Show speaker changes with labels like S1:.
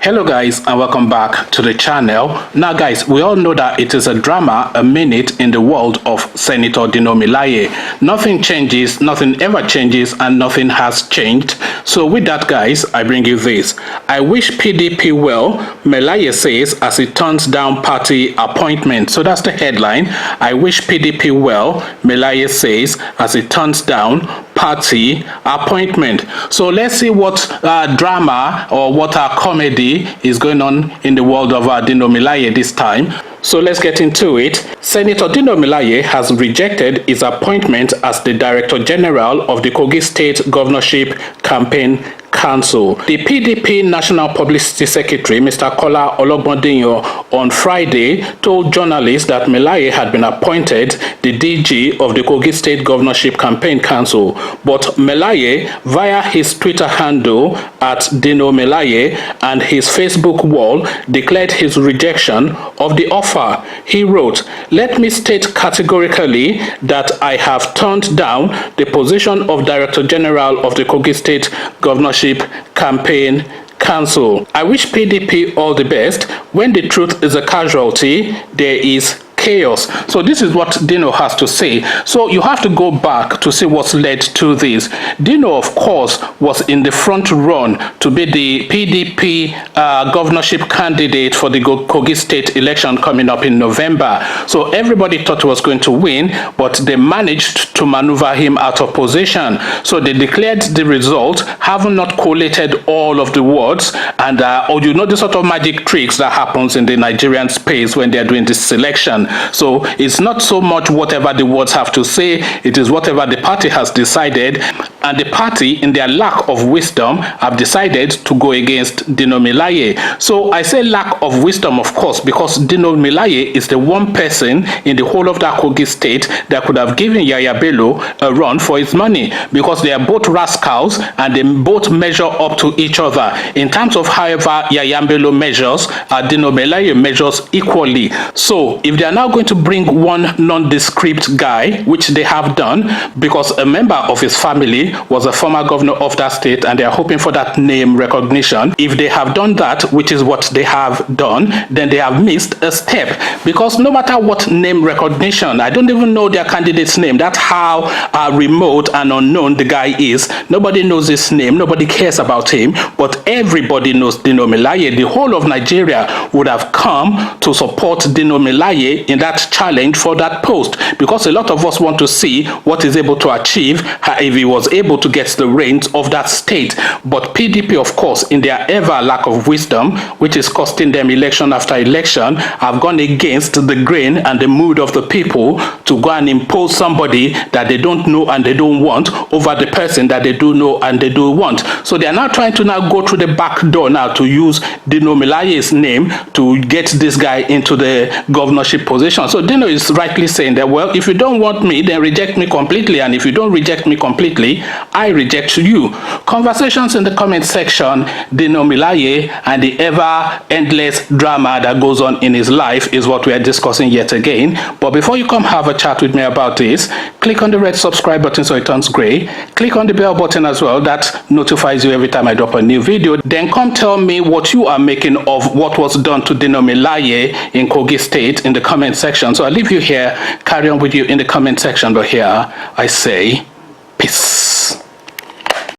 S1: Hello guys, and welcome back to the channel. Now guys, we all know that it is a drama a minute in the world of Senator Dino Melaye. Nothing changes, nothing ever changes, and nothing has changed. So with that guys, I bring you this. I wish PDP well, Melaye says as he turns down party appointment. So that's the headline. I wish PDP well, Melaye says as he turns down party appointment. So let's see what drama or what comedy is going on in the world of Dino Melaye this time. So let's get into it. Senator Dino Melaye has rejected his appointment as the Director General of the Kogi State Governorship Campaign Council. The PDP National Publicity Secretary, Mr. Kola Dino, on Friday told journalists that Melaye had been appointed the DG of the Kogi State Governorship Campaign Council. But Melaye, via his Twitter handle at Dino Melaye and his Facebook wall, declared his rejection of the offer. He wrote, "Let me state categorically that I have turned down the position of Director General of the Kogi State Governorship Campaign Council. I wish PDP all the best. When the truth is a casualty, there is chaos." So this is what Dino has to say. So you have to go back to see what's led to this. Dino, of course, was in the front run to be the PDP governorship candidate for the Kogi State election coming up in November. So everybody thought he was going to win, but they managed to maneuver him out of position. So they declared the result, having not collated all of the words, and or you know the sort of magic tricks that happens in the Nigerian space when they are doing this selection. So it's not so much whatever the words have to say, it is whatever the party has decided, and the party, in their lack of wisdom, have decided to go against Dino Melaye. So I say lack of wisdom, of course, because Dino Melaye is the one person in the whole of that Kogi state that could have given Yaya Bello a run for his money, because they are both rascals and they both measure up to each other. In terms of however Yaya Bello measures, Dino Melaye measures equally. So if they are now going to bring one nondescript guy, which they have done, because a member of his family was a former governor of that state and they are hoping for that name recognition. If they have done that, which is what they have done, then they have missed a step, because no matter what name recognition, I don't even know their candidate's name. That's how remote and unknown the guy is. Nobody knows his name, nobody cares about him, but everybody knows Dino Melaye. The whole of Nigeria would have come to support Dino Melaye in that challenge for that post, because a lot of us want to see what he's able to achieve if he was able to get the reins of that state. But PDP, of course, in their ever lack of wisdom, which is costing them election after election, have gone against the grain and the mood of the people to go and impose somebody that they don't know and they don't want over the person that they do know and they do want. So they are now trying to now go through the back door now to use Dino Melaye's name to get this guy into the governorship position. So Dino is rightly saying that, well, if you don't want me, then reject me completely, and if you don't reject me completely, I reject you. Conversations in the comment section, Dino Melaye and the ever endless drama that goes on in his life is what we are discussing yet again. But before you come have a chat with me about this, click on the red subscribe button so it turns gray. Click on the bell button as well, that notifies you every time I drop a new video. Then come tell me what you are making of what was done to Dino Melaye in Kogi State in the comment section. So I'll leave you here, carry on with you in the comment section, but here I say peace.